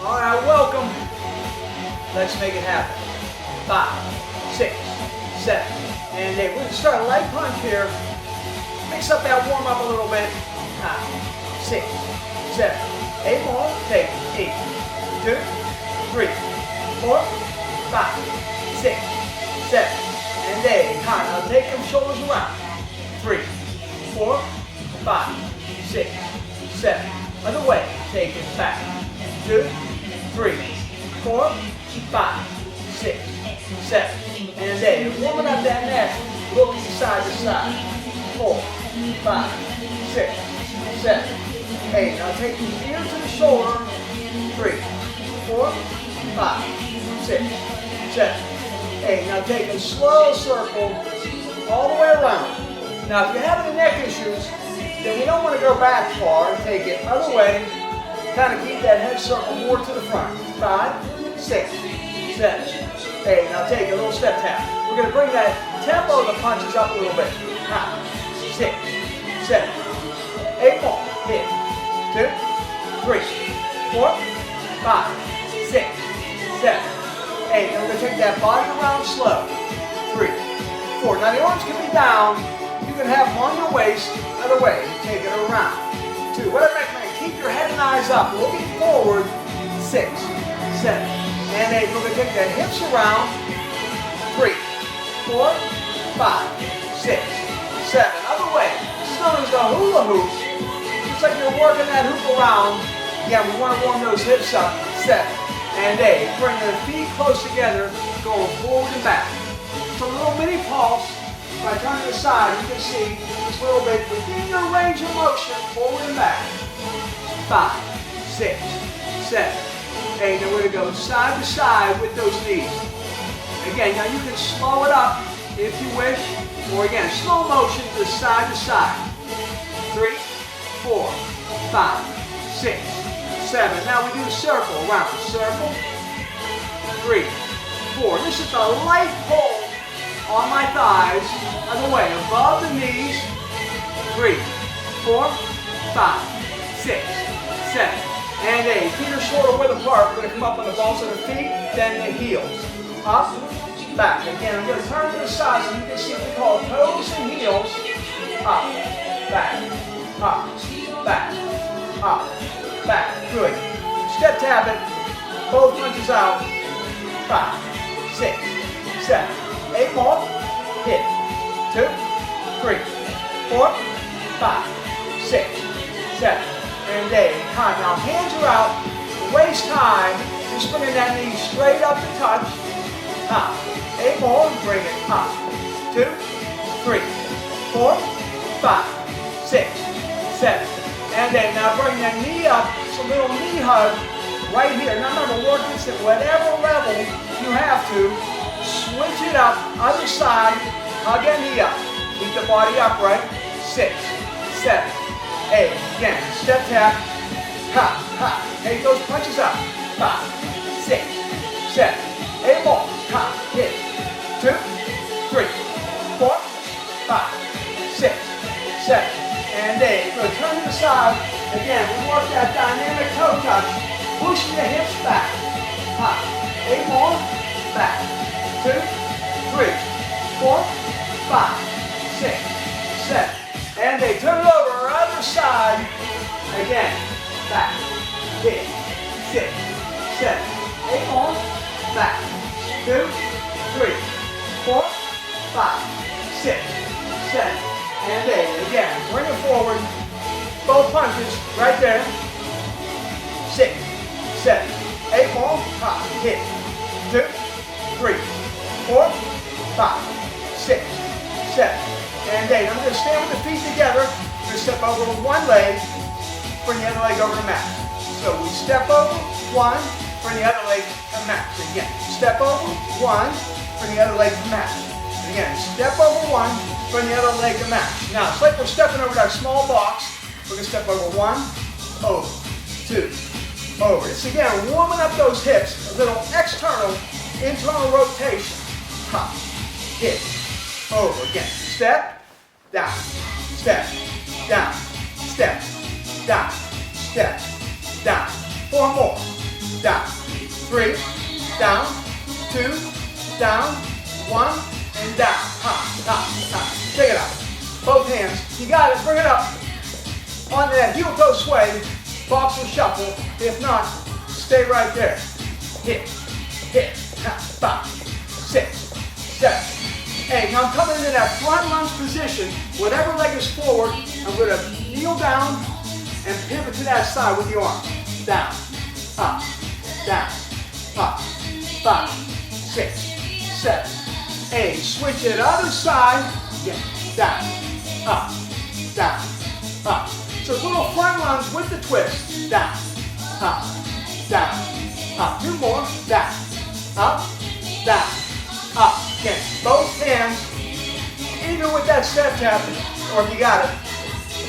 All right, welcome. Let's make it happen. 5, 6, 7, and 8. We're going to start a light punch here. Mix up that warm up a little bit. 5, 6, 7, 8 more. Take 8, 2, 3, 4, 5, 6, 7, and 8. Now take them shoulders around. 3, 4, 5, 6, 7. Other way. Take it back. 2, 3, 4, 5, 6, 7, and 8. Warming up that neck, looking side to side. 4, 5, 6, 7, 8. Now take the ear to the shoulder. 3, 4, 5, 6, 7, 8. Now take a slow circle all the way around. Now if you're having neck issues, then we don't want to go back far. Take it other way. Kind of keep that head circle more to the front. 5, 6, 7, 8. Now take a little step tap. We're going to bring that tempo of the punches up a little bit. 5, 6, 7, 8 more. Hit. 2, 3, 4, 5, 6, 7, 8. Now we're going to take that body around slow. 3, 4. Now the arms can be down. You can have them on your waist. Other way. Take it around. 2. What I recommend, keep your head and eyes up. Looking forward. 6, 7, and 8. We're going to take the hips around. 3, 4, 5, 6, 7. Other way. This is known as the hula hoop. Just like you're working that hoop around. Again, we want to warm those hips up. 7 and 8. Bring the feet close together, going forward and back. It's a little mini pulse. If I turn to the side, you can see this little bit within your range of motion, forward and back. 5, 6, 7, 8. Now we're going to go side to side with those knees. Again, now you can slow it up if you wish, or again, slow motion to side to side. 3, 4, 5, 6, 7. Now we do a circle, round, circle. 3, 4. This is a light pull on my thighs, other way, above the knees. 3, 4, 5, 6, 7, and 8. Feet are shoulder width apart. We're going to come up on the balls of the feet, then the heels. Up, back. Again, I'm going to turn to the side so you can see what we call toes and heels. Up, back, up, back, up, back. Good. Step tap it. Both punches out. 5, 6, 7. 8 more. Hit. 2, 3, 4, 5, 6, 7, and 8. Now hands are out, waist high. Just bringing that knee straight up to touch. 8 more. Bring it up. 2, 3, 4, 5, 6, 7, and 8. Now bring that knee up. It's a little knee hug right here. Now remember, work this at whatever level you have to. Switch it up, other side, hug that knee up. Keep the body upright. 6, 7, 8. Again, step tap. Ha, ha. Take those punches up. 5, 6, 7, 8 more. Ha, hit. 2, 3, 4, 5, 6, 7, and 8. So turn to the side. Again, we work that dynamic toe touch. Pushing the hips back. Ha. 8 more. Back. 2, 3, 4, 5, 6, 7, and they turn it over, other side, again, back, hit, 6, 7, 8 more, back, 2, 3, 4, 5, 6, 7, and 8, again, bring it forward, both punches, right there, 6, 7, 8 more, pop, hit, 2, 3, 4, 5, 6, 7, and 8. I'm going to stand with the feet together. I'm going to step over with one leg, bring the other leg over the mat. So we step over, one, bring the other leg to the mat. Again, step over, one, bring the other leg to the mat. Again, step over one, bring the other leg to the mat. Now, it's like we're stepping over that small box. We're going to step over one, over, two, over. It's again, warming up those hips, a little external, internal rotation. Hop, hit, over again. Step, down, step, down, step, down, step, down. 4 more. down. 3, down, 2, down, 1, and down. Check it out. Both hands. You got it. Bring it up. On that heel toe sway, boxer shuffle. If not, stay right there. Hit, 5, 6, 7, 8. Now I'm coming into that front lunge position. Whatever leg is forward, I'm going to kneel down and pivot to that side with the arms. Down, up, 5, 6, 7, 8. Switch it other side. Again, down, up. So it's a little front lunge with the twist. Down, up. 2 more. Down, up. Again, both hands, even with that step tap, or if you got it,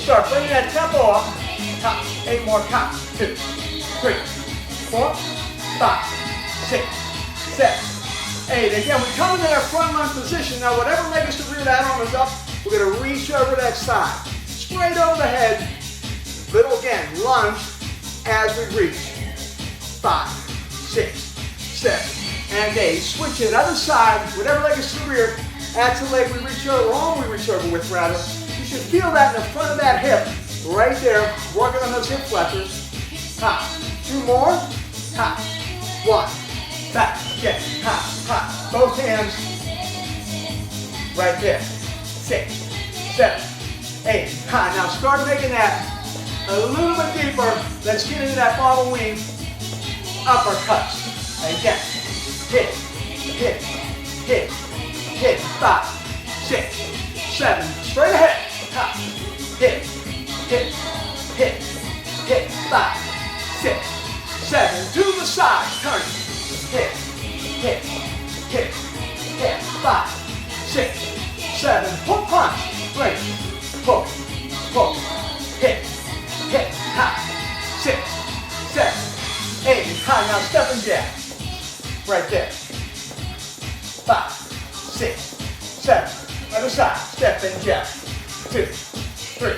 start bringing that tempo up. 8 more. Count. 2, 3, 4, 5, 6, 7, 8. Again, we come into that front lunge position. Now, whatever leg is to rear, that arm is up. We're going to reach over that side. Straight over the head. Little again, lunge as we reach. 5, 6, 7, and 8. Switch it other side. Whatever leg is to the rear, that's the leg we reach over, arm we reach over with rather. You should feel that in the front of that hip, right there, working on those hip flexors. 2 more. 1. Back. Again. Both hands. Right there. 6, 7, 8. Now start making that a little bit deeper. Let's get into that bottle weave uppercuts. Again. Hit. 5, 6, 7. Straight ahead. Hit. 5, 6, 7. To the side. Turn. Hit. 5, 6, 7. Hook punch. Break. Hook. Hit. 6, 7, 8. Now step and jab. Right there. 5, 6, 7. Other side. Step and jab. 2, 3,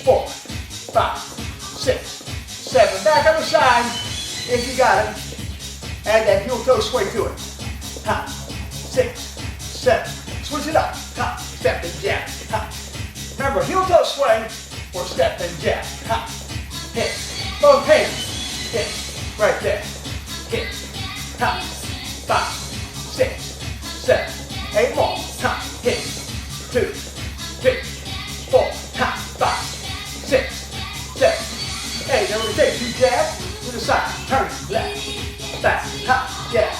4, 5, 6, 7. Back other side. If you got it. Add that heel toe sway to it. 6, 7. Switch it up. Step and jab. Remember, heel toe sway or step and jab. Hit. Both hands. Hit. Right there. Hit. 5, 6, 7, 8 more. Hit. 2, 3, 4, 5, 6, 7, 8. Then we take 2 jabs to the side. Turn left, back, jab.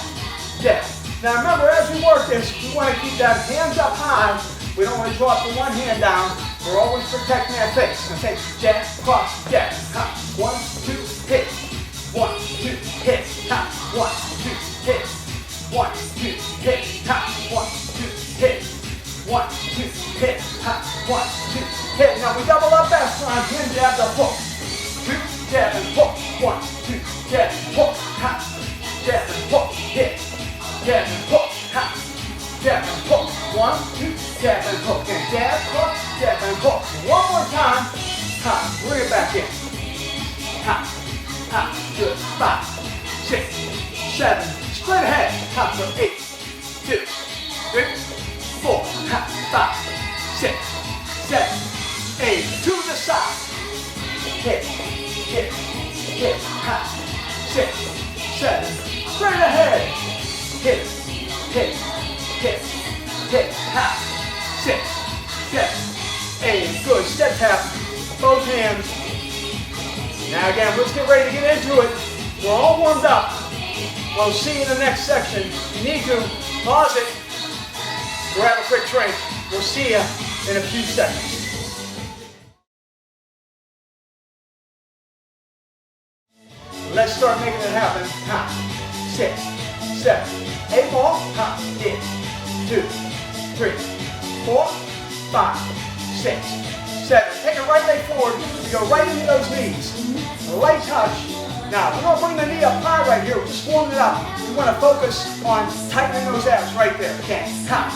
Now remember, as we work this, we want to keep that hands up high. We don't want to drop the one hand down. We're always protecting that face. Now take jab, cross, jab. 1, 2, hit. 1, 2, hit. 1, 2, hit. 1, 2, hit. 1, 2, hit. 1, 2, hit. 1, 2, hit. Now we double up that front. Hand jab the hook. 2, jab and hook. 1, 2, jab and hook. Jab and hook. Hit. Jab and hook. Jab and hook. 1, 2, jab and hook. And jab, hook, jab and hook. One more time. Bring it back in. Good. 5, 6, 7. Straight ahead. For 8, 2, 3, 4, 5, 6, 7, 8. To the side. Hit. 6, 7. Straight ahead. Hit. 6, 7, 8. Good. Step tap. Both hands. Now again, let's get ready to get into it. We're all warmed up. We'll see you in the next section. If you need to, pause it. Grab a quick drink. We'll see you in a few seconds. Let's start making it happen. 6, 7, 8 more. Hit. 2, 3, 4, 5, 6, 7. Take a right leg forward. You go right into those knees. A light touch. Now, we're going to bring the knee up high right here. We're just warming it up. We want to focus on tightening those abs right there. Okay. 5,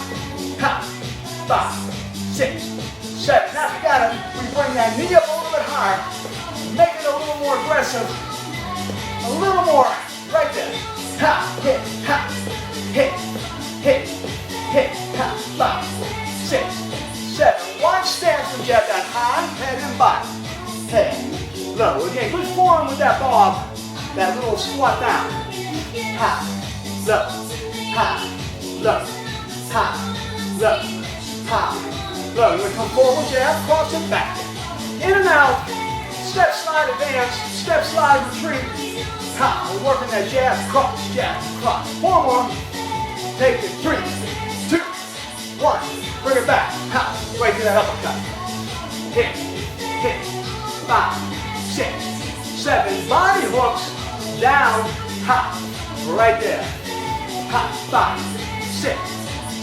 6, 7. Now, if you got it, we bring that knee up a little bit higher. Make it a little more aggressive. A little more right there. Ha, hit, hit, hit, ha, 5, 6, 7. One stance with jab down high, head and body. Head, low. Again, good form with that bob, that little squat down. Ha, low, ha, low, ha, low, ha, low. You're gonna come forward, jab, cross it back. In and out, step, slide, advance, step, slide, retreat. Ha, we're working that jab, cross, 4 more. Take it, 3, 2, 1. Bring it back, ha, right to that uppercut. Hit, 5, 6, 7. Body hooks, down, ha, right there. Ha, 5, 6,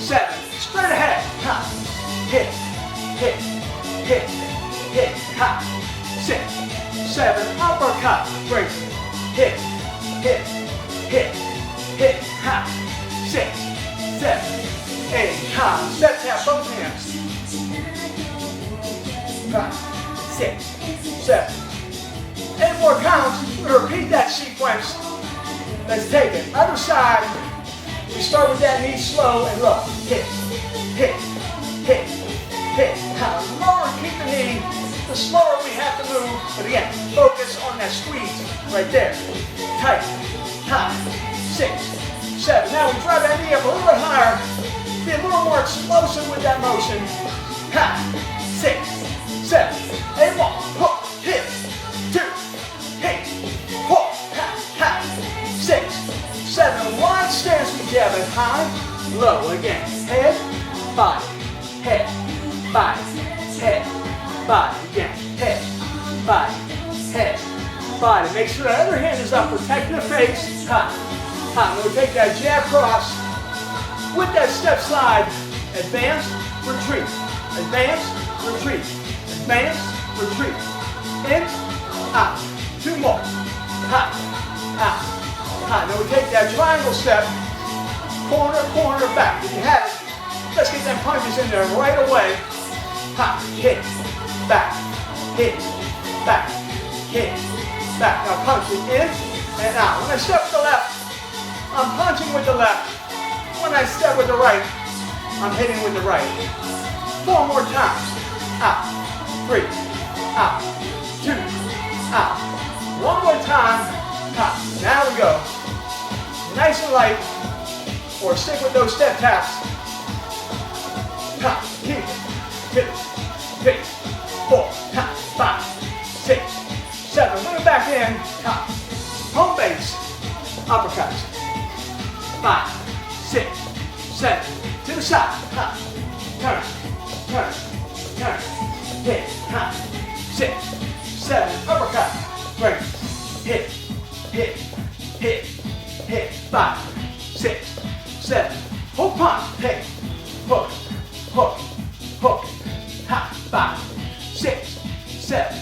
7. Straight ahead, ha, hit, ha, 6, 7. Uppercut, break, hit, ha, 6, 7, 8, ha. Step tap both hands. 5, 6, 7. 8 more counts. We're going to repeat that sequence. Let's take it. Other side. We start with that knee slow and low. Hit. Ha. The lower we keep the knee, the slower we have to move. But again, focus on that squeeze right there. Tight. Ha. 6, 7. Now we drive that knee up a little bit higher. Be a little more explosive with that motion. Ha. 6, 7. 8 more. Hook. Hit. 2. Hit. Hook. Ha. 6, 7. Wide stance with jab and high. Low again. Head. Body. Head. Body. Head. Body. Again. Head. Body. Head. Body. Make sure that other hand is up. Protecting the face. Ha. Ha. We'll take that jab cross. With that step slide, advance, retreat, advance, retreat, advance, retreat, in, out, 2 more, ha, out, ha. Now we take that triangle step, corner, corner, back. If you have it, let's get them punches in there right away. Ha, hit, back, hit, back, hit, back. Now punch it in and out. When I step with the left, I'm punching with the left. When I step with the right, I'm hitting with the right. 4 more times. Out. 3. Out. 2. Out. 1 more time. Out. Now we go. Nice and light. Or stick with those step taps. Out. Keep it. Hit. 4. 5. 6. 7. Bring it back in. Out. Home base. Uppercuts. 5. 6, 7, to the side, ha, turn, hit, ha, 6, 7, uppercut, break, hit, 5, 6, 7, hook punch, hit, hook, ha, 5, 6, 7,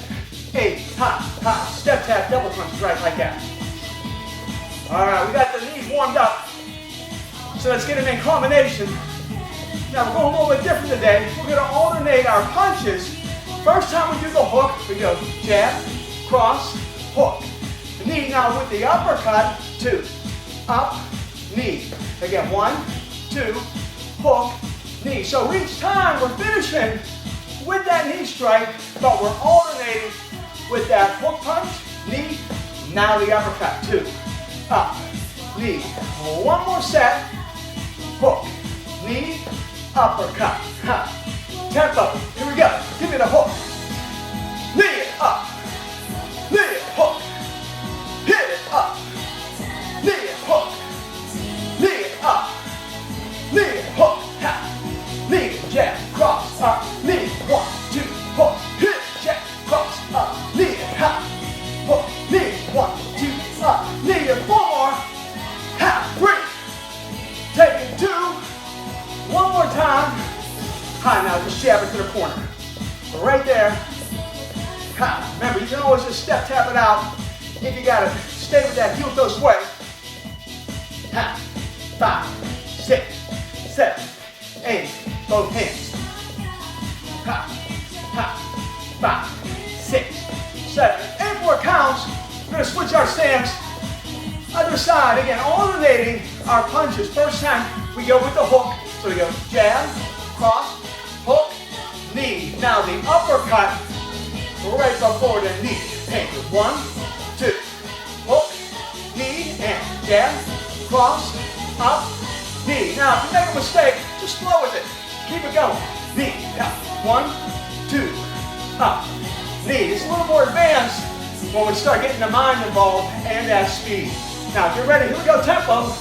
8, ha, step tap, double punch, right like that. All right, we got the knees warmed up. So let's get them in combination. Now we're going a little bit different today. We're going to alternate our punches. First time we do the hook, we go jab, cross, hook. The knee now with the uppercut, 2, up, knee. Again, 1, 2, hook, knee. So each time we're finishing with that knee strike, but we're alternating with that hook punch, knee, now the uppercut, 2, up, knee. 1 more set. Hook, knee, uppercut, ha. Tempo, here we go. Give me the hook. Knee it up. Knee it, hook. Hit it up. Knee it, hook. Knee it up. Knee it, hook, ha. Knee it, jab, cross, up. Knee it, 1, 2, hook. Hit it, jab, cross, up. Knee it, ha. Hook, knee it, 1, 2, up. Knee it, 4 more. Ha, 3. Take it 2. 1 more time. Hi, now just jab it to the corner. Right there. Ha. Remember, you can always just step tap it out if you gotta stay with that heel toe sway. Ha. 5, 6, 7, 8. Both hands. Ha. Ha. 5, 6, 7, 8 more counts. We're gonna switch our stance. Other side, again, alternating our punches. First time, we go with the hook. So we go jab, cross, hook, knee. Now the uppercut, right before the knee. Take it. 1, 2, hook, knee, and jab, cross, up, knee. Now, if you make a mistake, just flow with it. Keep it going. Knee, down. 1, 2, up, knee. It's a little more advanced when we start getting the mind involved and that speed. Now, if you're ready, here we go, tempo.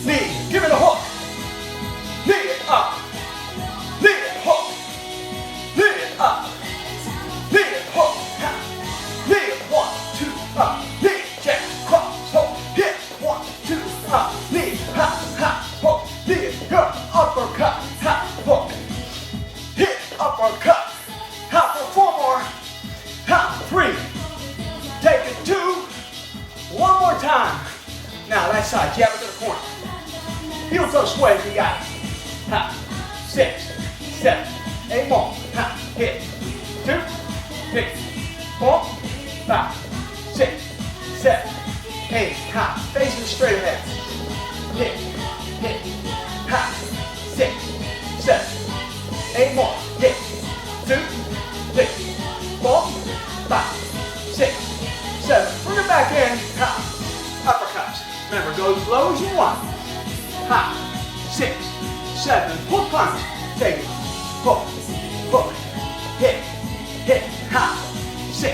Knee, give it a hook. Knee it up. Knee it, hook. Knee it up. Knee it, hook. Knee it, 1, 2, up. Knee, jab, cross, hook, hit, 1, 2, up. Knee, ha, ha, hook. Knee it, go, uppercut, ha, hook. Hit, uppercut, ha, for 4 more. Ha, 3. Take it 2. 1 more time. Now that side, jab it to the corner. Heel toe sway if you got it. Ha, 6, 7, 8 more. Ha, hit. 2, 3, 4, 5, 6, 7, 8. Ha, facing straight ahead. Hit, hit. Ha, 6, 7, 8 more. Hit. 2, 3, 4, 5, 6, 7. Bring it back in. Ha, uppercuts. Remember, go as low as you want. Ha, 6, 7. Hook punch. Take it. Hook, hook, hit, hit. Ha, 6,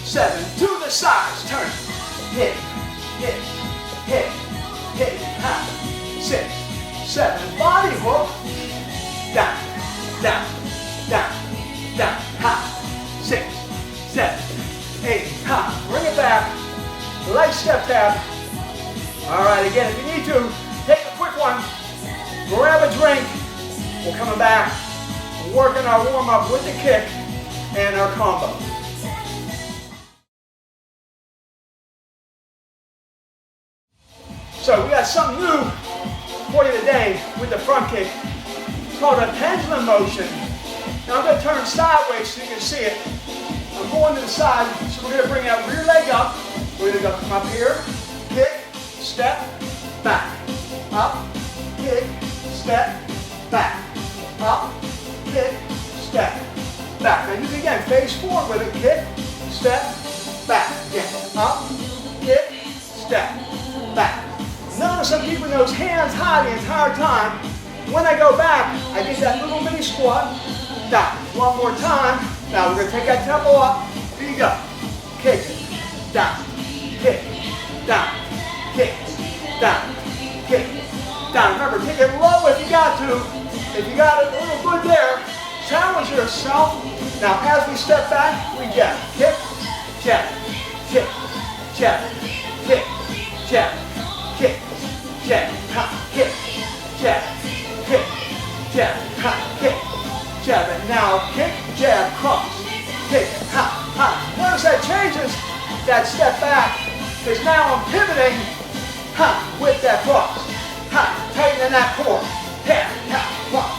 7. To the sides. Turn. Hit, hit, hit, hit. Ha, 6, 7. Body hook. Down, down, down, down. Ha, 6, 7, 8. Ha, bring it back. Light step tap. All right, again, if you need to, take a quick one. Grab a drink. We're coming back. We're working our warm-up with the kick and our combo. So we got something new for you today with the front kick. It's called a pendulum motion. Now I'm going to turn sideways so you can see it. I'm going to the side, so we're going to bring that rear leg up. We're going to go come up here, kick, step, back, up, kick, step, back, up, kick, step, back. Now you can again face forward with it, kick, step, back, again, up, kick, step, back. Notice I'm keeping those hands high the entire time. When I go back, I get that little mini squat, down. 1 more time. Now we're going to take that tempo up. Here you go. Kick, down, kick, down, kick, down, kick, down. Remember, take it low if you got to. If you got it a little good there, challenge yourself. Now as we step back, we jab, kick, jab, kick, jab, kick, jab, kick, jab, ha, kick, jab, kick, jab, ha, kick, jab. And now kick, jab, cross, kick, ha, ha. Notice that changes that step back, because now I'm pivoting, ha, with that cross, ha, tightening that core, ha, ha, cross,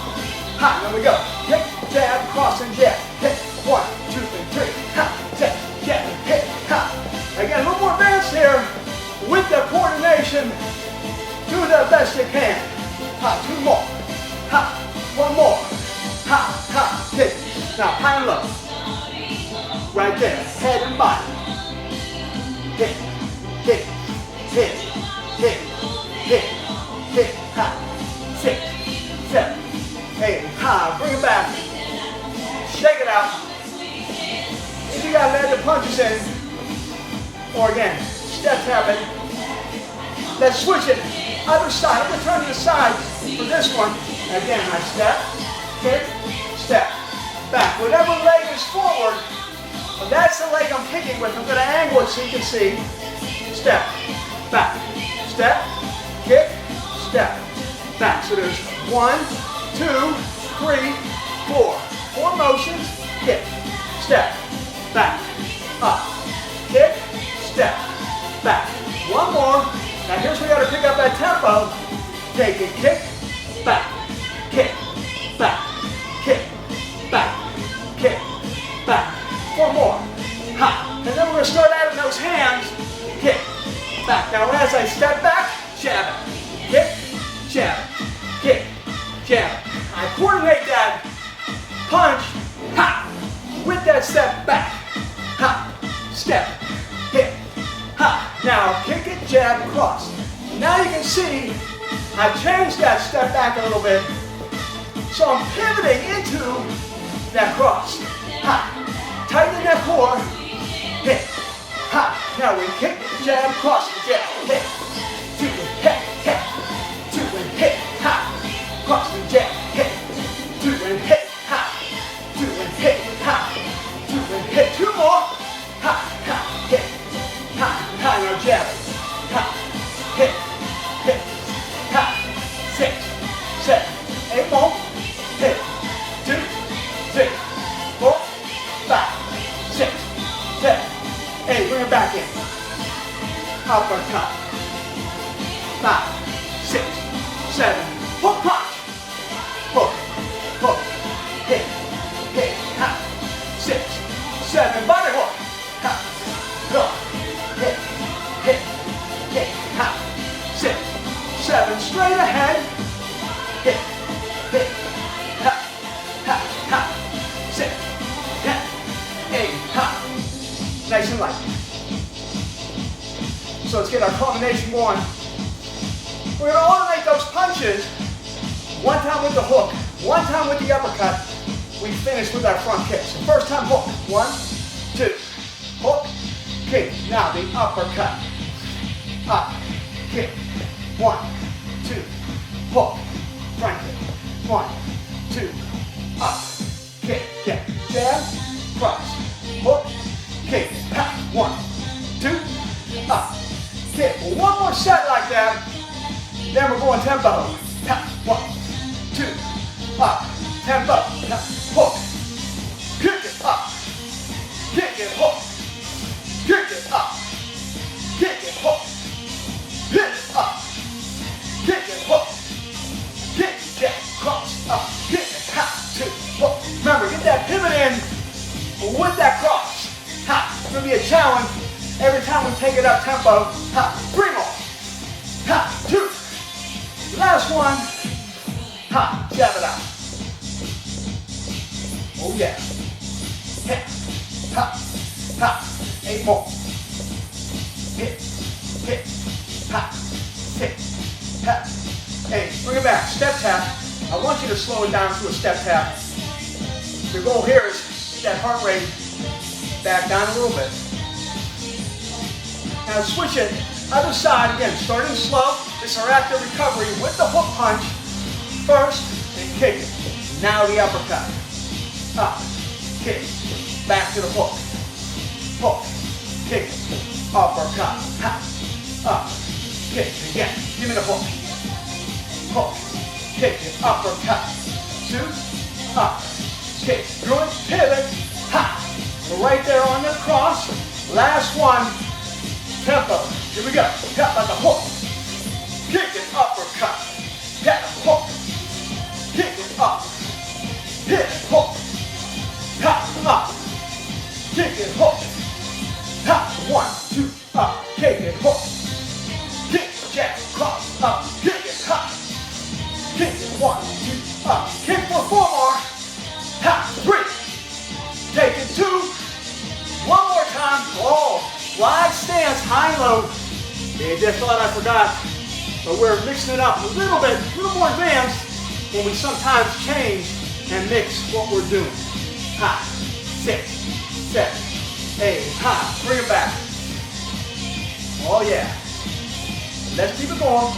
ha. There we go. Kick, jab, cross, and jab. Hit. 1, 2, 3, ha, jab, jab, hit, ha. Again, a little more advanced here with the coordination. Do the best you can. Ha, 2 more. Ha, 1 more. Ha, ha, hit. Now, high and low. Right there, head and body. Hit, hit, hit, hit, hit, hit, ha. 6, 7, 8, ha. Bring it back. Shake it out. If you got lead the punches in, or again, step tap it. Let's switch it. Other side. I'm going to turn to the side for this one. Again, I step, kick, step, back. Whatever leg is forward, well, that's the leg I'm kicking with. I'm going to angle it so you can see. Step, back, step, kick, step, back. So there's 1, 2, 3, 4. 4 motions. Kick, step, back, up, kick, step, back. 1 more. Now here's where we got to pick up that tempo. Take it, kick, back, kick, back, kick, back, kick, back. 4 more. Ha. And then we're going to start adding those hands. Kick, back. Now as I step back, jab it. Kick, jab it. Kick, jab it. I coordinate that punch, ha, with that step back. Ha, step, hit, ha. Now kick it, jab, cross. Now you can see I've changed that step back a little bit. So I'm pivoting into that cross. Ha, tighten that core, hit, ha. Now we kick, jab, cross, jab, hit, two, hit, hit, two, and hit, ha. Cross and jab, hit, two, and hit, ha, two, and hit, ha, two, and hit, two more, ha, ha, hit, ha, ha, now jab it, ha, hit, hit, ha, 6, 7, 8 more, hit, 2, 3, 4, 5, 6, 7, 8, bring it back in, uppercut, 5, 6, 7, hook punch, hook, hook, hit, hit, ha, 6, 7, body hook, ha, hook, hit, hit, hit, ha, 6, 7, straight ahead, hit, hit, ha, ha, ha, 6, 10, 8, ha, nice and light. So let's get our combination going. We're going to alternate those punches. One time with the hook, one time with the uppercut. We finish with our front kick. So first time hook, 1, 2, hook, kick. Now the uppercut, up, kick, 1, 2, hook, front kick, 1, 2, up, kick, kick, jab, cross, hook, kick, ha, 1, 2, up, kick. One more set like that. Then we're going tempo. Ha, 1, 2, up, tempo, ha, hook, kick it up, kick it, hook, kick it up, kick it, hook, hit it up, kick it, hook, kick it, jab, cross, up, kick it, ha, 2, hook. Remember, get that pivot in with that cross. Ha, it's going to be a challenge every time we take it up tempo. Ha, bring on, ha, 2. Last one, ha, jab it out. Oh yeah. Hit, ha, ha, 8 more. Hit, hit, ha, 6, ha, 8. Bring it back, step tap. I want you to slow it down to a step tap. The goal here is to get that heart rate back down a little bit. Now switch it, other side again, starting slow. This is our active recovery with the hook punch. First, and kick it. Now the uppercut. Up, kick, back to the hook. Hook, kick, uppercut. Ha, up, kick, again. Give me the hook. Hook, kick it, uppercut. 2, up, kick, good, pivot. Ha, right there on the cross. Last one, tempo. Here we go. Tap like a hook. Kick it, uppercut, get a hook, kick it up, hit it, hook, tap up, kick it, hook, tap, 1, 2, up, kick it, hook, kick, jab, cross, up, kick it, hop, kick it, 1, 2, up, kick for 4 more, tap, 3, take it 2, 1 more time, oh, wide stance, high and low, you just thought I forgot. But we're mixing it up a little bit, a little more advanced when we sometimes change and mix what we're doing. Ha, 6, 7, 8, ha, bring it back. Oh yeah. Let's keep it going.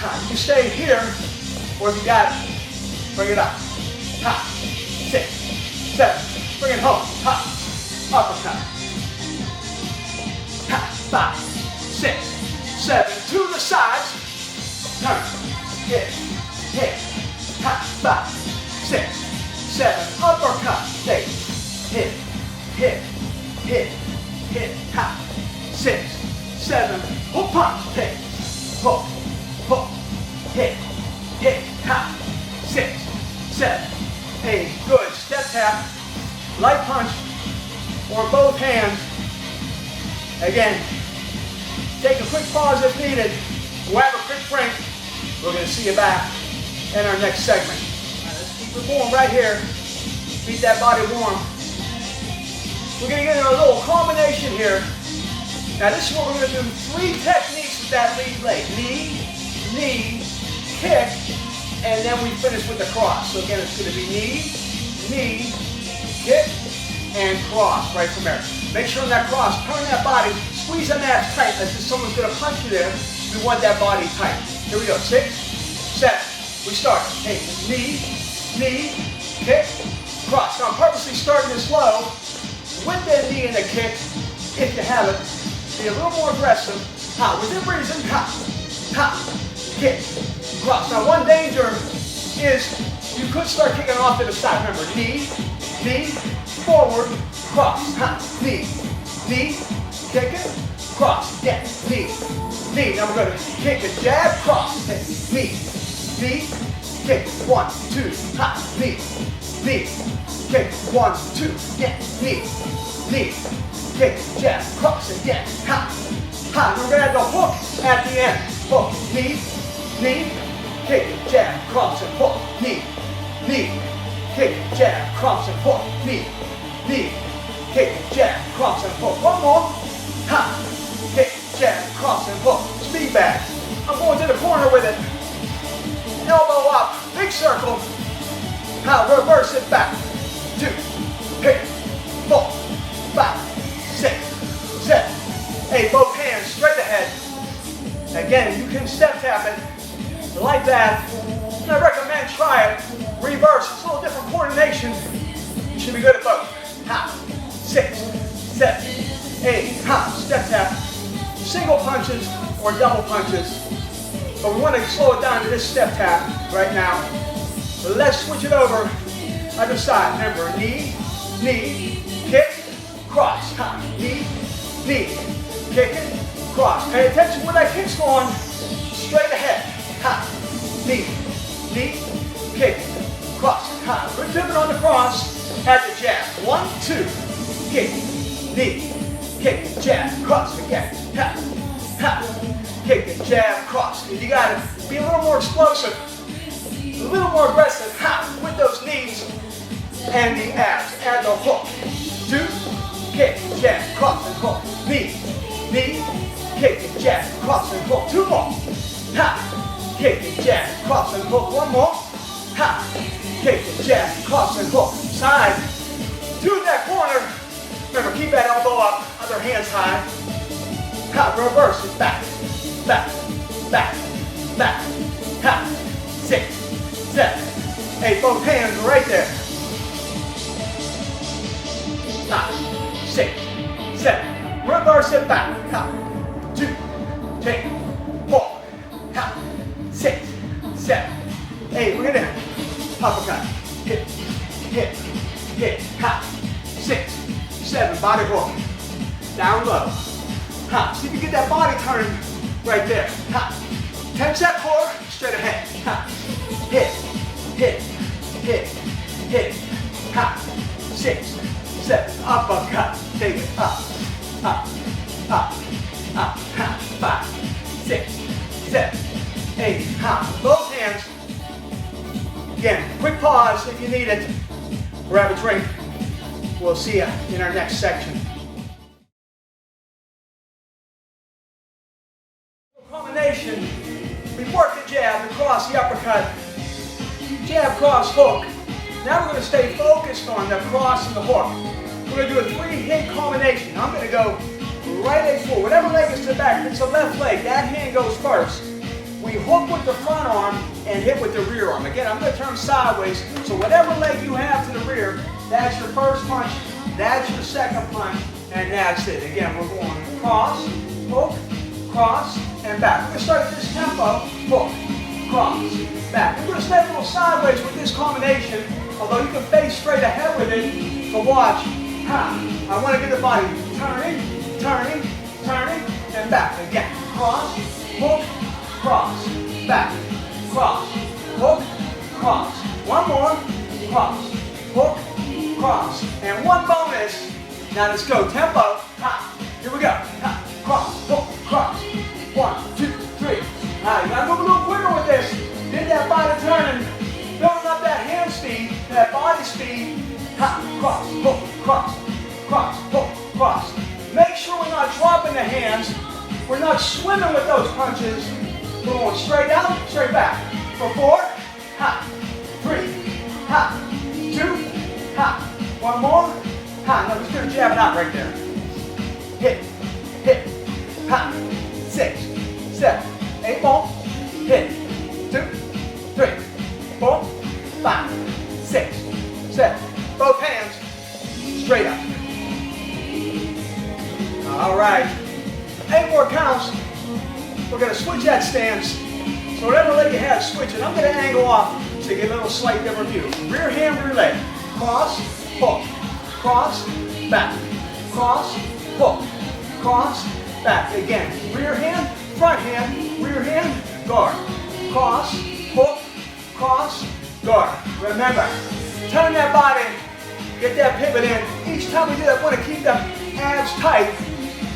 Ha, you can stay here, or if you got it, bring it up. Ha, 6, 7, bring it home. Ha, uppercut. Ha, 5, 6, 7, to the sides, turn, hit, hit, ha, 5, 6, 7, uppercut, stay, hit, hit, hit, hit, ha, 6, 7, hook punch, hit, hook, hook, hit, hit, ha, 6, 7, 8, good, step tap, light punch, or both hands, again, Take a quick pause if needed. We'll have a quick break. We're going to see you back in our next segment. Right, let's keep it warm right here. Keep that body warm. We're going to get into a little combination here. Now this is what we're going to do. 3 techniques with that lead leg. Knee, knee, kick, and then we finish with the cross. So again, it's going to be knee, knee, kick, and cross right from there. Make sure on that cross, turn that body, squeeze that abs tight as if someone's going to punch you there. We want that body tight. Here we go. 6, 7. We start. Hey, knee, knee, kick, cross. Now I'm purposely starting this slow with that knee and the kick, if you have it. Be a little more aggressive. Within reason. Kick, cross. Now one danger is you could start kicking off to the side. Remember, knee, knee, forward, cross. Knee, knee, kick it, cross. Again, knee, knee. Now we're going to kick it, jab, cross. Knee, knee, kick. 1, 2, knee, knee, kick. 1, 2. Again, knee, knee, kick, jab, cross. Again, Now we're going to add the hook at the end. Hook, knee, knee, kick, jab, cross, and hook. Knee, knee, kick, jab, cross, and hook. Knee, knee, kick, jab, cross, and hook. One more. Kick, jab, cross, and hook. Speed back. I'm going to the corner with it. Elbow up, big circle. Reverse it back. 2, 3, 4, 5, 6, 7, 8. Both hands straight ahead. Again, you can step tap it like that. And I recommend try it. Reverse. It's a little different coordination. You should be good at both. 6, 7, 8. Step tap. Single punches or double punches. But we want to slow it down to this step tap right now. So let's switch it over. Other side. Remember, knee, knee, kick, cross. Knee, knee, kick it, cross. Pay attention where that kick's going. Straight ahead. Knee, knee, kick, cross. Good pivot on the cross. At the jab. 1, 2. Kick, knee, kick, jab, cross again. Kick and jab, cross. You got to be a little more explosive, a little more aggressive with those knees and the abs. Add the hook. 2, kick, jab, cross and hook. Knee, knee, kick and jab, cross and hook. 2 more. Kick and jab, cross and hook. 1 more. Kick and jab, cross and hook. Side to that corner. Remember, keep that elbow up, other hands high. Reverse it back, back, back, back. 6, 7, 8. Both hands right there. 6, 7. Reverse it back. 2, 3, 4. 6, 7, 8. We're gonna uppercut. Hit, hit, hit. 6, 7. Body hook. Down low. See if you get that body turning right there. Tense that core, straight ahead. Hit, hit, hit, hit. 6, 7. Uppercut. Take it up, up, up, up. 5, 6, 7, 8. Both hands. Again, quick pause if you need it. Grab a drink. We'll see you in our next section. Combination. We work the jab, the cross, the uppercut. Jab, cross, hook. Now we're going to stay focused on the cross and the hook. We're going to do a 3-hit combination. I'm going to go right leg forward. Whatever leg is to the back, if it's the left leg, that hand goes first. We hook with the front arm and hit with the rear arm. Again, I'm going to turn sideways. So whatever leg you have to the rear, that's your first punch, that's your second punch, and that's it. Again, we're going cross, hook, cross, and back. We're going to start at this tempo. Hook, cross, back. We're going to stay a little sideways with this combination, although you can face straight ahead with it. But watch. I want to get the body turning, turning, turning, and back. Again, cross, hook, cross, back, cross, hook, cross. One more, cross, hook, cross. And one bonus. Now let's go. Tempo. Here we go. Cross, hook, cross. hands. We're not swimming with those punches. We're going straight out, straight back. For 4, ha, 3, ha, 2, ha. One more, ha. Now just gonna jab it out right there. Hit, hit, ha. 6, 7, 8 more. Hit, 2, 3, 4, 5, 6, 7. Both hands straight up. All right. 8 more counts. We're going to switch that stance. So whatever leg you have, switch it. I'm going to angle off so you get a little slight different view. Rear hand, rear leg. Cross, hook. Cross, back. Cross, hook. Cross, back. Again, rear hand, rear hand, guard. Cross, hook, cross, guard. Remember, turn that body, get that pivot in. Each time we do that, we want to keep the abs tight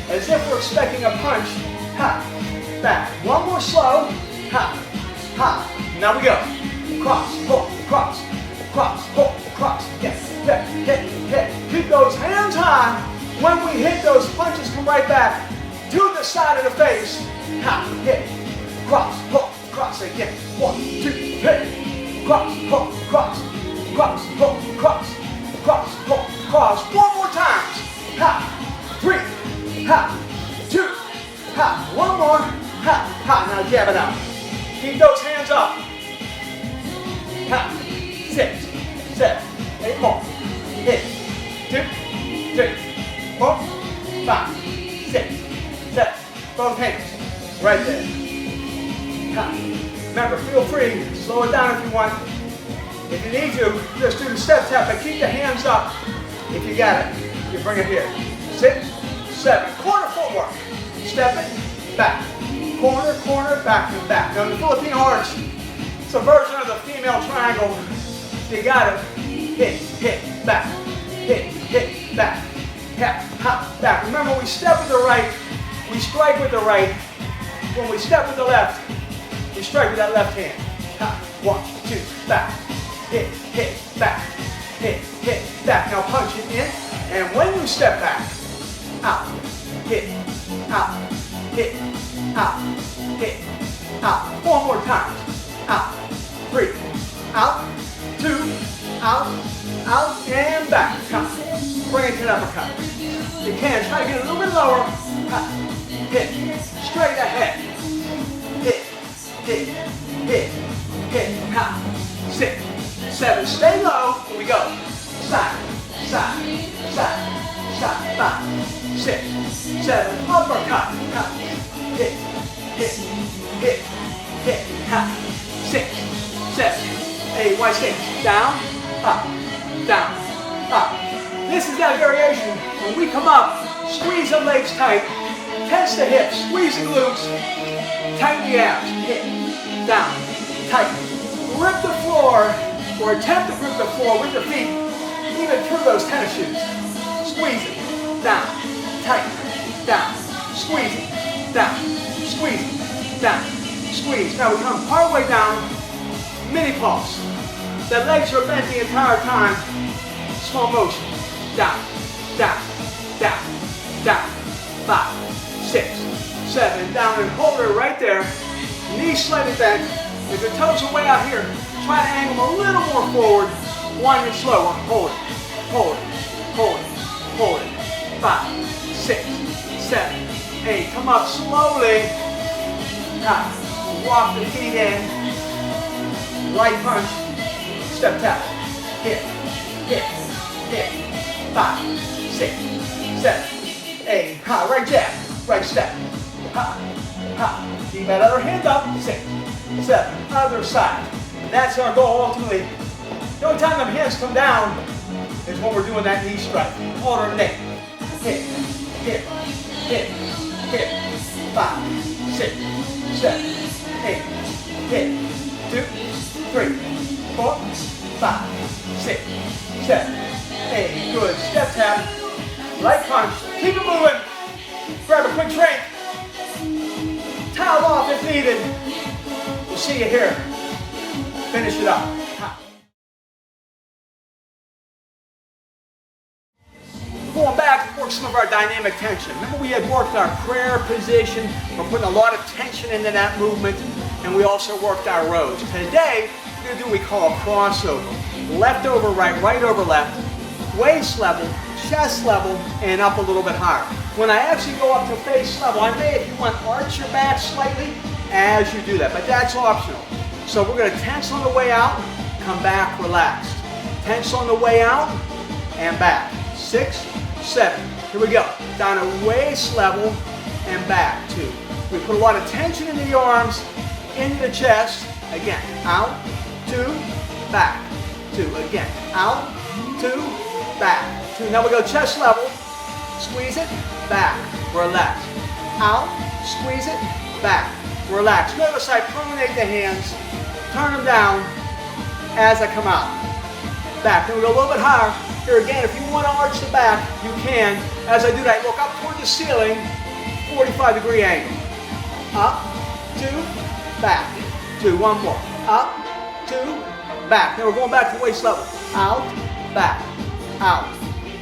as if we're expecting a punch. Ha, back. One more slow. Ha, ha. Now we go. Cross, hook, cross, cross, hook, cross. Yes, hit, hit, hit. Keep those hands high. When we hit, those punches come right back to the side of the face. Ha, hit, cross, hook, cross again. 1, 2, hit. Cross, hook, cross, cross, hook, cross, cross, hook, cross. 1 more time. Ha, 3, ha, 2, ha. 1 more. Ha, ha. Now jab it out. Keep those hands up. Ha, 6, 7, 8 more. Hit. 2, 3, 4, 5, 6, 7. Both hands. Right there. Ha. Remember, feel free to slow it down if you want. If you need to, just do the step tap, but keep the hands up. If you got it, you bring it here. 6, 7. Corner footwork. Step it, back. Corner, corner, back and back. Now in the Filipino arts, it's a version of the female triangle. You got it. Hit, hit, back. Hit, hit, back. Hop, hop, back. Remember, when we step with the right, we strike with the right. When we step with the left, we strike with that left hand. Hop, 1, 2, back. Hit, hit, back. Hit, hit, back. Now punch it in. And when you step back, out, hit, out, hit, out, hit, out. 4 more times. Out, 3, out, 2, out, out, and back. Come. Bring it to the uppercut. You can try to get a little bit lower. Hit, straight ahead. Hit, hit, hit, hit. 6, 7. Stay low. Here we go. Side, side, side, side. 5, 6, 7. Uppercut. Hit, hit, hit, hit. 6, 7, 8. White stance. Down, up, down, up. This is that variation. When we come up, squeeze the legs tight, tense the hips, squeeze the glutes, tighten the abs. Hit, down, tight. Grip the floor, or attempt to grip the floor with your feet, even through those tennis shoes. Squeeze it, down, tight, down, squeeze it, down, squeeze it, down, squeeze. Now we come part way down, mini pulse. The legs are bent the entire time, slow motion. Down, down, down, down. 5, 6, 7. Down and hold it right there. Knees slightly bent. If your toes are way out here, try to angle them a little more forward. Wind it slower. Hold it, hold it, hold it, hold it. 5, 6, 7, 8. Come up slowly. Walk the feet in. Right punch. Step tap. Hit, hit, hit. 5, 6, 7, 8. Ha, right jab, right step. Ha, ha. Keep that other hand up. 6, 7. Other side. That's our goal ultimately. The only time the hands come down is when we're doing that knee strike. Alternate. Hit, hit, hit, hit. 5, 6, 7, 8. Hit. 2, 3, 4, 5, 6, 7. Hey, good. Step tap. Light punch. Keep it moving. Grab a quick drink. Towel off if needed. We'll see you here. Finish it up. Going back, work some of our dynamic tension. Remember we had worked our prayer position. We're putting a lot of tension into that movement, and we also worked our rows. Today, we're going to do what we call a crossover. Left over right, right over left, waist level, chest level, and up a little bit higher. When I actually go up to face level, I may, if you want, arch your back slightly as you do that, but that's optional. So we're going to tense on the way out, come back relaxed. Tense on the way out, and back. 6, 7. Here we go. Down to waist level and back. 2. We put a lot of tension into the arms, into the chest. Again, out, 2, back. 2. Again, out, 2, back. 2. Now we go chest level. Squeeze it, back, relax. Out, squeeze it, back, relax. Notice I pronate the hands, turn them down as I come out. Back. Then we go a little bit higher. Here again, if you want to arch the back, you can. As I do that, look up toward the ceiling, 45-degree angle. Up, 2, back, 2. One more. Up, 2, back. Then we're going back to waist level. Out, back, out,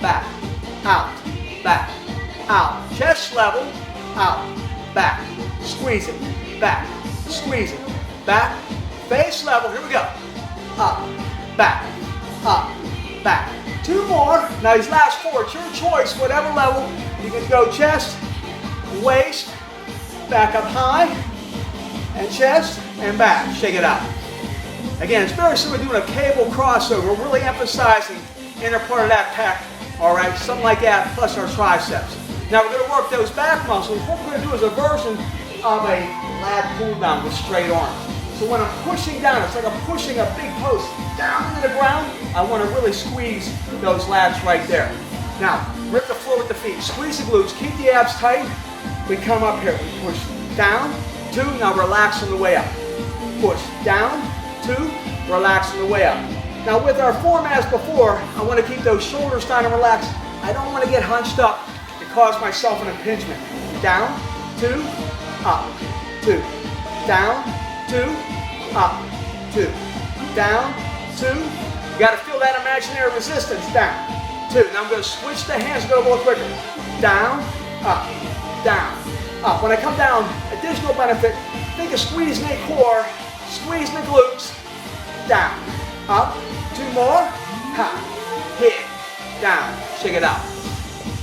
back, out, back, out. Chest level, out, back. Squeeze it, back, squeeze it, back. Face level, here we go. Up, back, up, back. 2 more. Now these last 4, it's your choice, whatever level. You can go chest, waist, back up high, and chest, and back. Shake it out. Again, it's very similar to doing a cable crossover. We're really emphasizing inner part of that pec. All right, something like that, plus our triceps. Now we're going to work those back muscles. What we're going to do is a version of a lat pull down with straight arms. So when I'm pushing down, it's like I'm pushing a big post down into the ground. I want to really squeeze those lats right there. Now, rip the floor with the feet. Squeeze the glutes. Keep the abs tight. We come up here. We push down, 2. Now relax on the way up. Push down, 2. Relax on the way up. Now with our form as before, I want to keep those shoulders down and relaxed. I don't want to get hunched up and cause myself an impingement. Down, 2, up, 2. Down, 2, up, 2. Down, 2. You got to feel that imaginary resistance. Down, 2. Now I'm going to switch the hands, go a little quicker. Down, up, down, up. When I come down, additional benefit, think of squeezing the core, squeezing the glutes, down, up, 2 more, ha, hit, down, shake it out.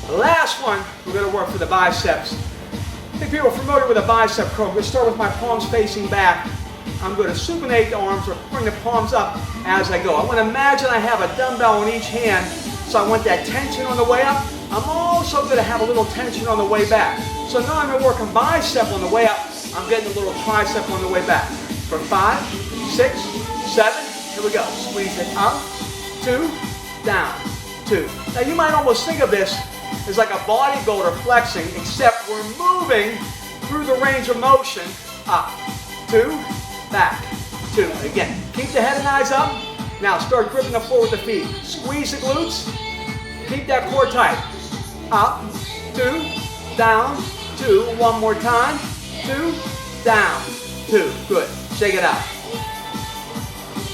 The last one, we're going to work for the biceps. I think people are familiar with a bicep curl. I'm going to start with my palms facing back. I'm going to supinate the arms or bring the palms up as I go. I want to imagine I have a dumbbell in each hand, so I want that tension on the way up. I'm also going to have a little tension on the way back. So now I'm going to work a bicep on the way up. I'm getting a little tricep on the way back. For 5, 6, 7, here we go. Squeeze it up, 2, down, 2. Now you might almost think of this as like a bodybuilder flexing, except we're moving through the range of motion. Up, 2, back, 2. Again, keep the head and eyes up. Now start gripping the floor with the feet. Squeeze the glutes. Keep that core tight. Up, 2, down, 2. One more time. 2, down, 2. Good. Shake it out.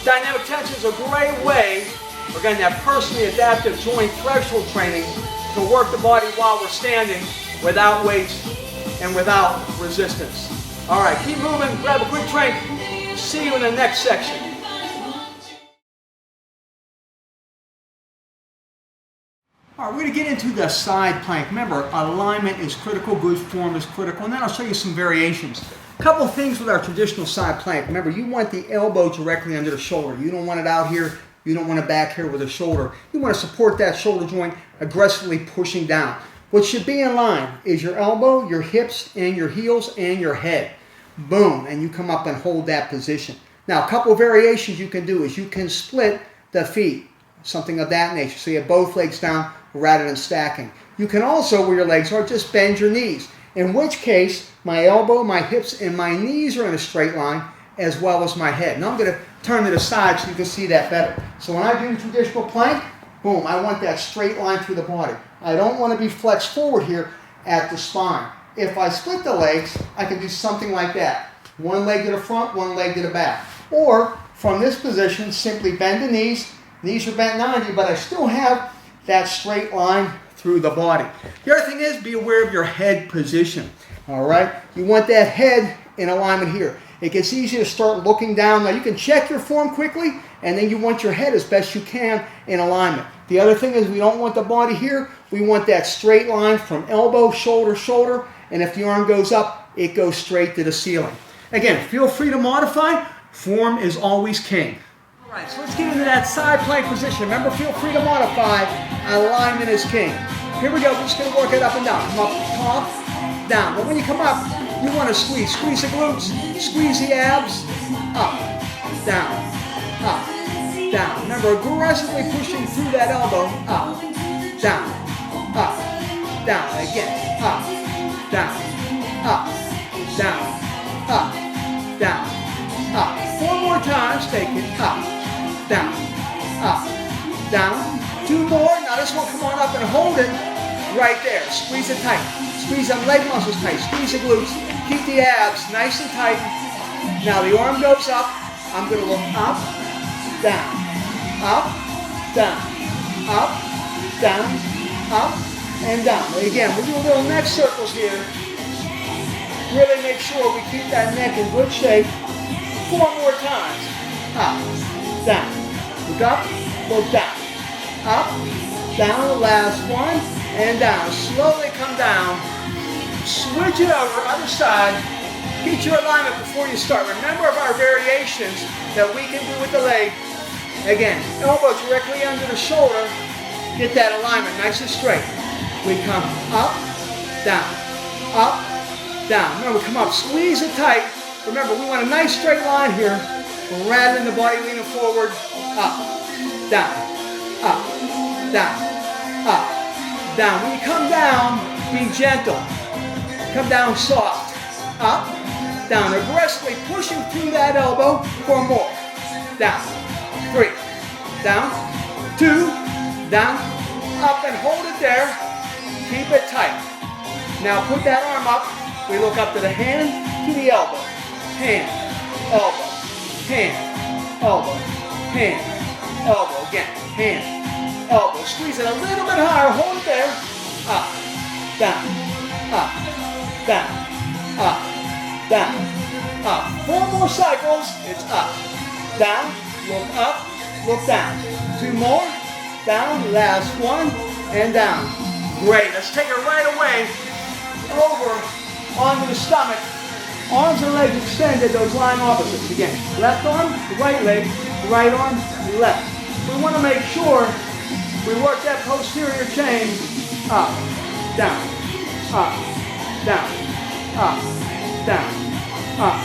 Dynamic tension is a great way, we're getting that personally adaptive joint threshold training to work the body while we're standing without weights and without resistance. All right, keep moving, grab a quick drink. See you in the next section. All right, we're going to get into the side plank. Remember, alignment is critical, good form is critical, and then I'll show you some variations. A couple of things with our traditional side plank. Remember, you want the elbow directly under the shoulder. You don't want it out here. You don't want it back here with the shoulder. You want to support that shoulder joint aggressively pushing down. What should be in line is your elbow, your hips, and your heels, and your head. Boom, and you come up and hold that position. Now, a couple of variations you can do is you can split the feet, something of that nature. So you have both legs down rather than stacking. You can also, where your legs are, just bend your knees. In which case, my elbow, my hips, and my knees are in a straight line, as well as my head. Now I'm going to turn to the side so you can see that better. So when I do the traditional plank, boom, I want that straight line through the body. I don't want to be flexed forward here at the spine. If I split the legs, I can do something like that. One leg to the front, one leg to the back. Or from this position, simply bend the knees. Knees are bent 90, but I still have that straight line through the body. The other thing is, be aware of your head position. All right? You want that head in alignment here. It gets easier to start looking down. Now you can check your form quickly, and then you want your head as best you can in alignment. The other thing is we don't want the body here. We want that straight line from elbow, shoulder, shoulder, and if the arm goes up, it goes straight to the ceiling. Again, feel free to modify. Form is always king. All right, so let's get into that side plank position. Remember, feel free to modify. Alignment is king. Here we go. We're just going to work it up and down. Come up, top, down. But when you come up, you want to squeeze. Squeeze the glutes. Squeeze the abs. Up, down, up, down. Remember, aggressively pushing through that elbow. Up, down, up, down. Again, up, down, up, down, up, down, up. 4 more times. Take it. Up, down, up, down. 2 more. Now this one, come on up and hold it right there. Squeeze it tight. Squeeze them leg muscles tight. Squeeze the glutes. Keep the abs nice and tight. Now the arm goes up. I'm going to look up, down, up, down, up, down, up, and down. Again, we'll do little neck circles here. Really make sure we keep that neck in good shape. 4 more times. Up, down. Look up, look down. Up, down, last one, and down. Slowly come down. Switch it over, other side. Get your alignment before you start. Remember of our variations that we can do with the leg. Again, elbow directly under the shoulder. Get that alignment nice and straight. We come up, down, up, down. Remember, come up, squeeze it tight. Remember, we want a nice straight line here. We're rattling the body, leaning forward. Up, down, up, down, up, down. When you come down, be gentle. Come down soft. Up, down. Aggressively pushing through that elbow. 4 more. Down. 3. Down. 2. Down. Up and hold it there. Keep it tight. Now put that arm up. We look up to the hand, to the elbow. Hand, elbow, hand, elbow, hand, elbow. Again, hand, elbow. Squeeze it a little bit higher. Hold it there. Up, down, up, down, up, down, up. 4 more cycles. It's up, down, look down. 2 more. Down, last one, and down. Great. Let's take it right away over onto the stomach. Arms and legs extended, those line opposites. Again, left arm, right leg, right arm, left. We want to make sure we work that posterior chain. Up, down, up, down, up, down, up,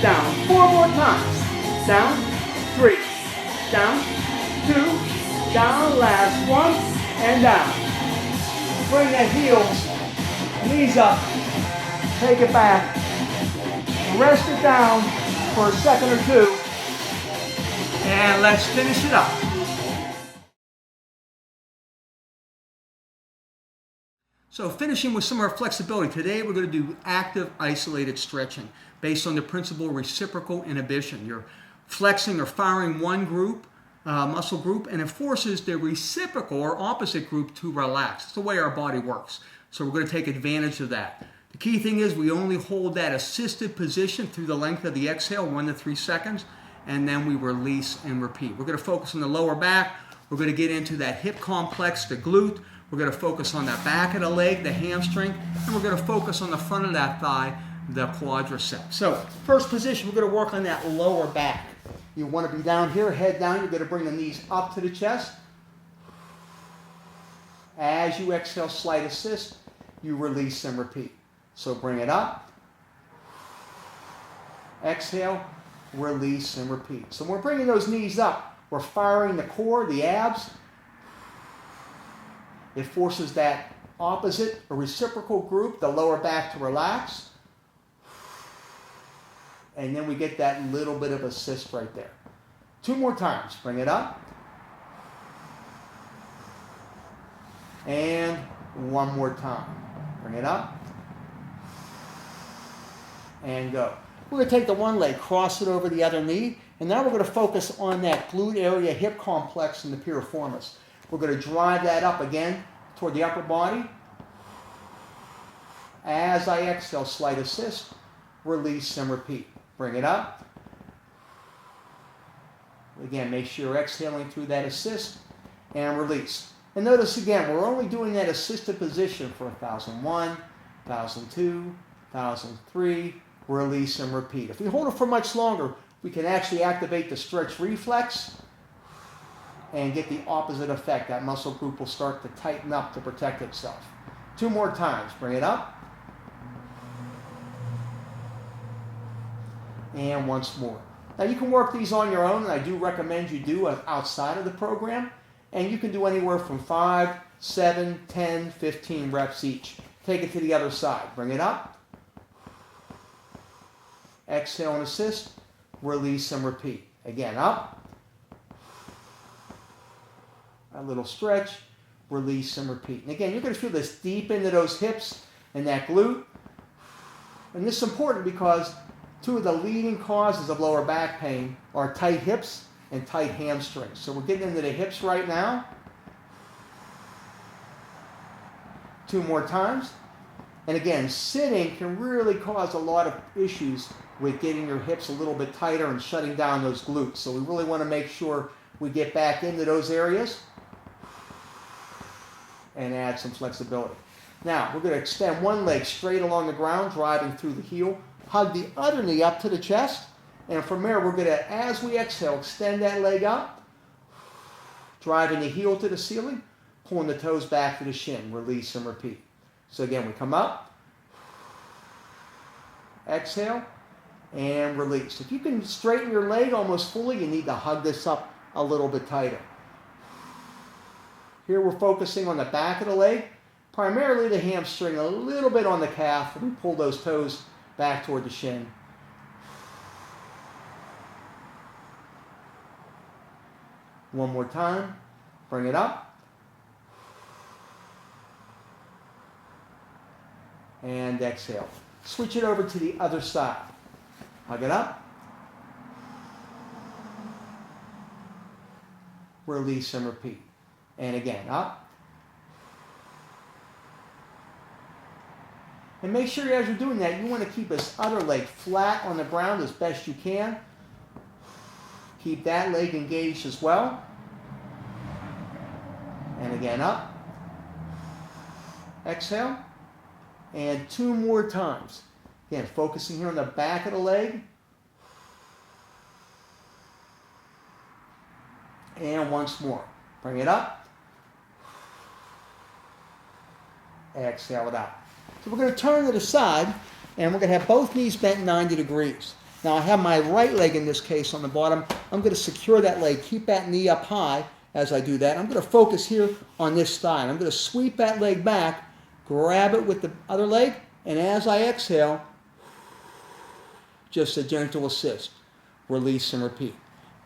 down. 4 more times. Down, 3, down, 2, down, last one, and down. Bring the heels, knees up, take it back, rest it down for a second or 2, and let's finish it up. So finishing with some of our flexibility. Today we're going to do active isolated stretching based on the principle reciprocal inhibition. You're flexing or firing one group, muscle group, and it forces the reciprocal or opposite group to relax. It's the way our body works. So we're going to take advantage of that. The key thing is we only hold that assisted position through the length of the exhale, 1 to 3 seconds, and then we release and repeat. We're going to focus on the lower back. We're going to get into that hip complex, the glute. We're going to focus on the back of the leg, the hamstring, and we're going to focus on the front of that thigh, the quadricep. So first position, we're going to work on that lower back. You want to be down here, head down. You're going to bring the knees up to the chest. As you exhale, slight assist, you release and repeat. So bring it up. Exhale, release, and repeat. So when we're bringing those knees up, we're firing the core, the abs. It forces that opposite or reciprocal group, the lower back, to relax. And then we get that little bit of assist right there. 2 more times. Bring it up. And 1 more time. Bring it up. And go. We're going to take the one leg, cross it over the other knee, and now we're going to focus on that glute area, hip complex, and the piriformis. We're going to drive that up again toward the upper body. As I exhale, slight assist, release and repeat. Bring it up. Again, make sure you're exhaling through that assist and release. And notice again, we're only doing that assisted position for 1001, 1002, 1003, release and repeat. If we hold it for much longer, we can actually activate the stretch reflex and get the opposite effect. That muscle group will start to tighten up to protect itself. 2 more times. Bring it up. And once more. Now you can work these on your own, and I do recommend you do outside of the program. And you can do anywhere from 5, 7, 10, 15 reps each. Take it to the other side. Bring it up. Exhale and assist. Release and repeat. Again, up. A little stretch. Release and repeat. And again, you're going to feel this deep into those hips and that glute. And this is important because 2 of the leading causes of lower back pain are tight hips and tight hamstrings. So we're getting into the hips right now. 2 more times. And again, sitting can really cause a lot of issues with getting your hips a little bit tighter and shutting down those glutes. So we really want to make sure we get back into those areas and add some flexibility. Now, we're going to extend one leg straight along the ground, driving through the heel. Hug the other knee up to the chest. And from there, we're going to, as we exhale, extend that leg up, driving the heel to the ceiling, pulling the toes back to the shin. Release and repeat. So again, we come up, exhale, and release. If you can straighten your leg almost fully, you need to hug this up a little bit tighter. Here we're focusing on the back of the leg, primarily the hamstring, a little bit on the calf, and we pull those toes back toward the shin. One more time. Bring it up. And exhale. Switch it over to the other side. Hug it up. Release and repeat. And again, up. And make sure as you're doing that, you want to keep this other leg flat on the ground as best you can. Keep that leg engaged as well. And again, up. Exhale. And 2 more times. Again, focusing here on the back of the leg. And once more. Bring it up. Exhale it out. So we're going to turn to the side, and we're going to have both knees bent 90 degrees. Now I have my right leg in this case on the bottom. I'm going to secure that leg, keep that knee up high as I do that. I'm going to focus here on this thigh. I'm going to sweep that leg back, grab it with the other leg, and as I exhale, just a gentle assist. Release and repeat.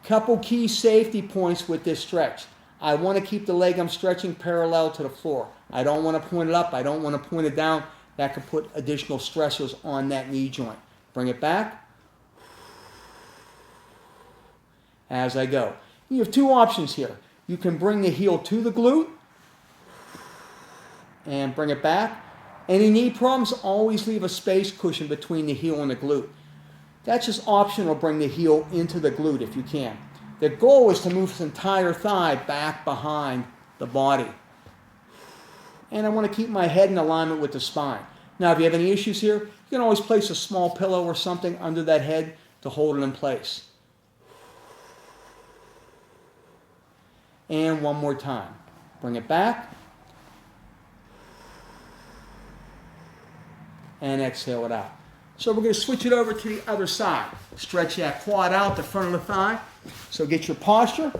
Couple key safety points with this stretch. I want to keep the leg I'm stretching parallel to the floor. I don't want to point it up. I don't want to point it down. That could put additional stressors on that knee joint. Bring it back. As I go. You have 2 options here. You can bring the heel to the glute and bring it back. Any knee problems, always leave a space cushion between the heel and the glute. That's just optional. Bring the heel into the glute if you can. The goal is to move this entire thigh back behind the body. And I want to keep my head in alignment with the spine. Now, if you have any issues here, you can always place a small pillow or something under that head to hold it in place. And one more time. Bring it back. And exhale it out. So we're going to switch it over to the other side. Stretch that quad out, the front of the thigh. So get your posture.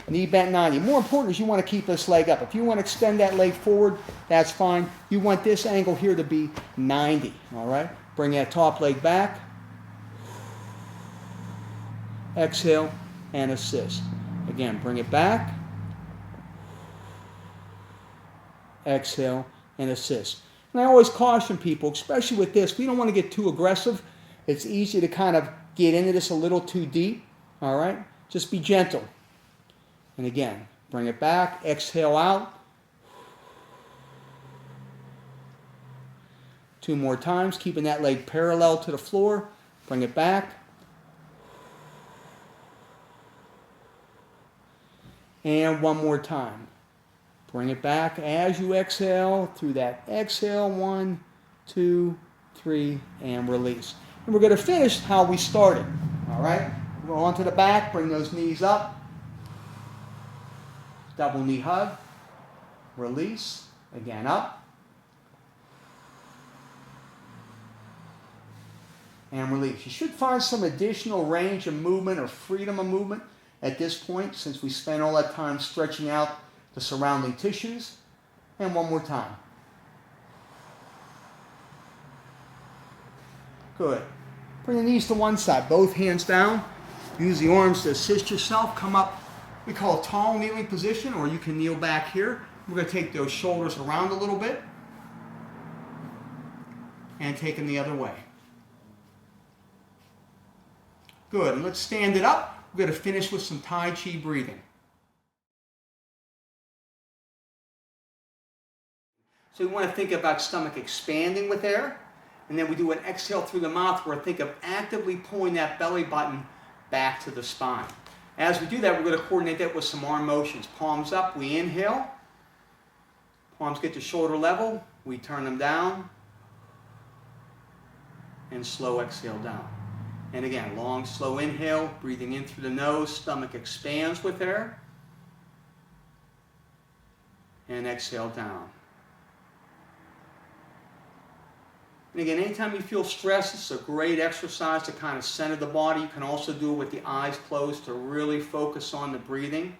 Knee bent 90. More important is you want to keep this leg up. If you want to extend that leg forward, that's fine. You want this angle here to be 90. All right? Bring that top leg back. Exhale and assist. Again, bring it back. Exhale and assist. And I always caution people, especially with this, we don't want to get too aggressive. It's easy to kind of get into this a little too deep. All right? Just be gentle. And again, bring it back, exhale out, 2 more times, keeping that leg parallel to the floor. Bring it back. And 1 more time. Bring it back as you exhale through that exhale. 1, 2, 3, and release. And we're going to finish how we started. All right? Go onto the back, bring those knees up. Double knee hug. Release. Again up. And release. You should find some additional range of movement or freedom of movement at this point, since we spent all that time stretching out the surrounding tissues. And 1 more time. Good. Bring the knees to one side, both hands down. Use the arms to assist yourself. Come up, we call a tall kneeling position, or you can kneel back here. We're going to take those shoulders around a little bit and take them the other way. Good, and let's stand it up. We're going to finish with some Tai Chi breathing. So we want to think about stomach expanding with air, and then we do an exhale through the mouth where I think of actively pulling that belly button back to the spine. As we do that, we're going to coordinate that with some arm motions. Palms up, we inhale. Palms get to shoulder level, we turn them down, and slow exhale down. And again, long, slow inhale, breathing in through the nose, stomach expands with air. And exhale down. And again, anytime you feel stress, it's a great exercise to kind of center the body. You can also do it with the eyes closed to really focus on the breathing.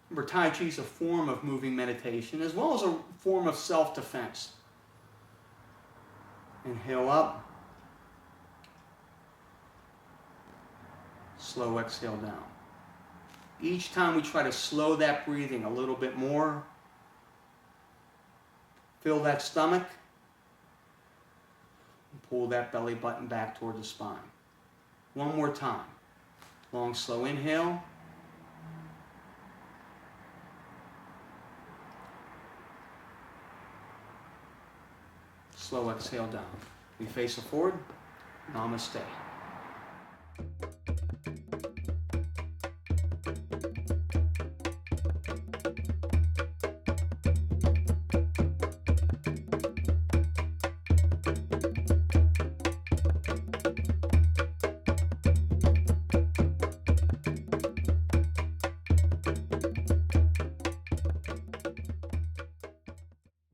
Remember, Tai Chi is a form of moving meditation as well as a form of self-defense. Inhale up. Slow exhale down. Each time we try to slow that breathing a little bit more. Fill that stomach. And pull that belly button back toward the spine. 1 more time. Long, slow inhale. Slow exhale down. We face it forward. Namaste.